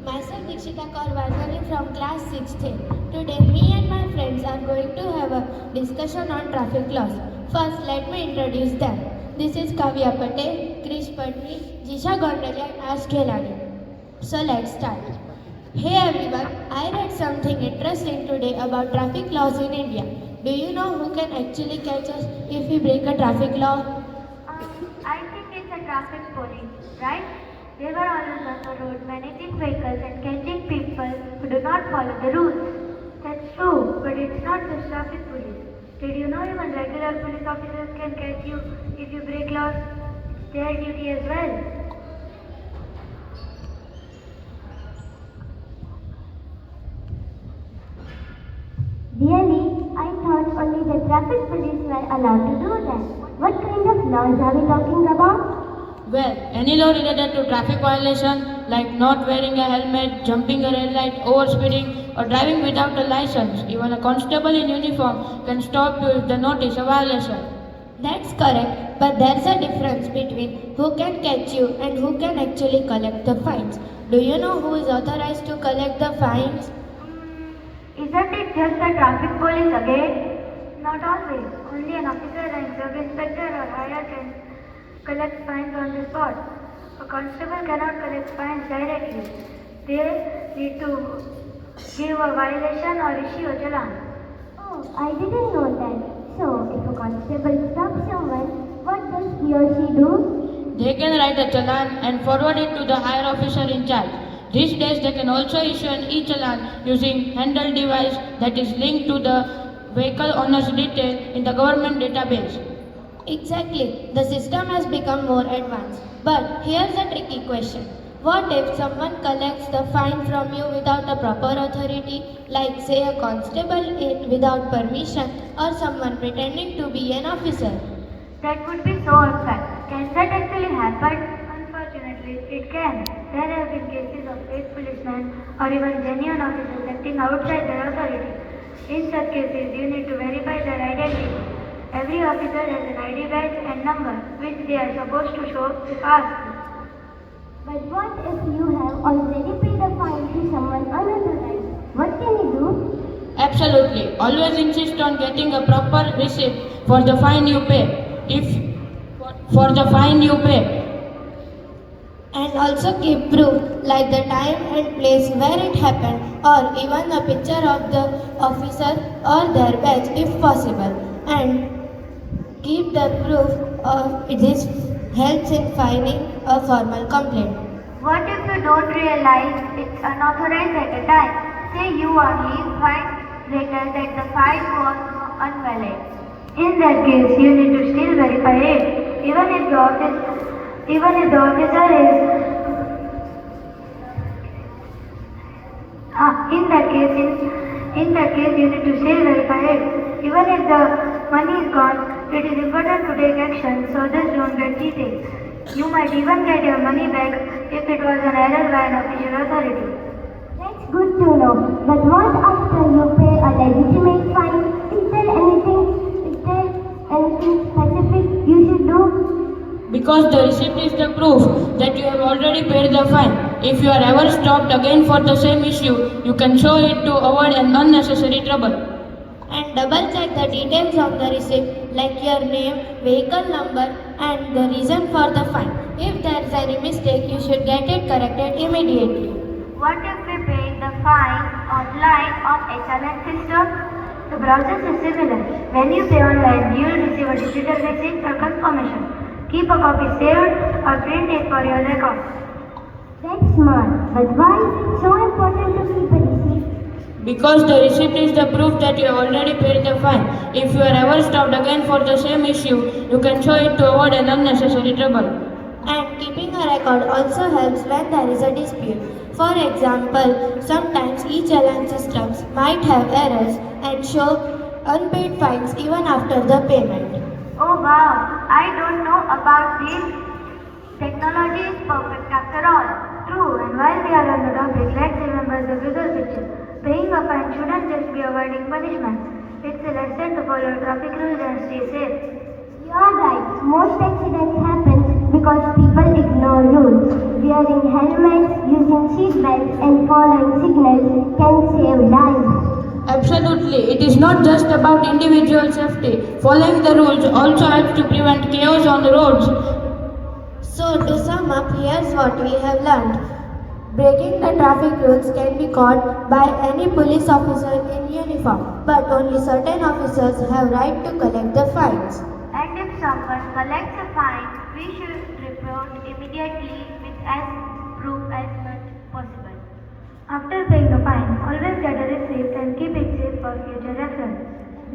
Myself Dikshita Kaur Vardhani from class 6th. Today, me and my friends are going to have a discussion on traffic laws. First, let me introduce them. This is Kavya Patel, Krish Patni, Jisha Gondalia and Ash Khelani. So let's start. Hey everyone, I read something interesting today about traffic laws in India. Do you know who can actually catch us if we break a traffic law? I think it's a traffic police, right? They were always on the road managing vehicles and catching people who do not follow the rules. That's true, but it's not just traffic police. Did you know even regular police officers can catch you if you break laws? It's their duty as well. Really? I thought only the traffic police were allowed to do that. What kind of laws are we talking about? Well, any law related to traffic violation like not wearing a helmet, jumping a red light, overspeeding or driving without a license. Even a constable in uniform can stop you if they notice a violation. That's correct, but there's a difference between who can catch you and who can actually collect the fines. Do you know who is authorized to collect the fines? Isn't it just the traffic police again? Not always. Only an officer like sub-inspector or higher can collect fines on the spot. A constable cannot collect fines directly. They need to give a violation or issue a challan. Oh, I didn't know that. So, if a constable stops someone, what does he or she do? They can write a challan and forward it to the higher officer in charge. These days they can also issue an e-challan using handheld device that is linked to the vehicle owner's detail in the government database. Exactly, the system has become more advanced. But here's a tricky question. What if someone collects the fine from you without a proper authority, like say a constable without permission or someone pretending to be an officer? That would be so unfair. Can that actually happen? Unfortunately, it can. There have been cases of fake policemen or even genuine officers acting outside their authority. In such cases, you need to verify their identity. Every officer has an ID badge and number, which they are supposed to show if asked. But what if you have already paid a fine to someone unauthorized? What can you do? Absolutely. Always insist on getting a proper receipt for the fine you pay. For the fine you pay. And also keep proof like the time and place where it happened or even a picture of the officer or their badge if possible. And keep the proof of this helps in filing a formal complaint. What if you don't realize it's unauthorized at a time? Say you are leave fine later that the fine was invalid. In that case, you need to still verify it, even if the officer is. In that case, you need to still verify it, even if the money is gone. It is important to take action, so just don't get cheated. You might even get your money back if it was an error by an official authority. That's good to know. But what after you pay a legitimate fine? Is there anything specific you should do? Because the receipt is the proof that you have already paid the fine. If you are ever stopped again for the same issue, you can show it to avoid an unnecessary trouble. And double check the details of the receipt like your name, vehicle number and the reason for the fine. If there is any mistake, you should get it corrected immediately. What if we pay the fine online on HLN system? The process is similar. When you pay online, you will receive a digital receipt or confirmation. Keep a copy saved or print it for your record. That's smart. But why is it so important to keep a receipt? Because the receipt is the proof that you have already paid the fine. If you are ever stopped again for the same issue, you can show it to avoid an unnecessary trouble. And keeping a record also helps when there is a dispute. For example, sometimes e-challan systems might have errors and show unpaid fines even after the payment. Oh wow, I don't know about this. Technology is perfect after all. True, and while we are on the topic, let's remember the bigger picture. Paying a fine shouldn't just be avoiding punishment. It's a lesson to follow traffic rules and stay safe. You are right. Most accidents happen because people ignore ignore rules. Wearing helmets, using seat belts, and following signals can save lives. Absolutely, it is not just about individual safety. Following the rules also helps to prevent chaos on the roads. So, to sum up, here's what we have learned. Breaking the traffic rules can be caught by any police officer in uniform, but only certain officers have right to collect the fines. And if someone collects a fine, we should report immediately with as proof as much possible. After paying the fine, always get a receipt and keep it safe for future reference.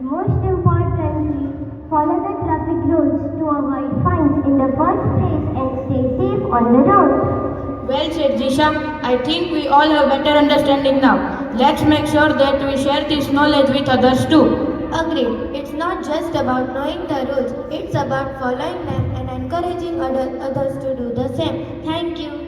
Most importantly, follow the traffic rules to avoid fines in the first place and stay safe on the road. Well said, Jisha. I think we all have better understanding now. Let's make sure that we share this knowledge with others too. Agreed. It's not just about knowing the rules, it's about following them and encouraging others to do the same. Thank you.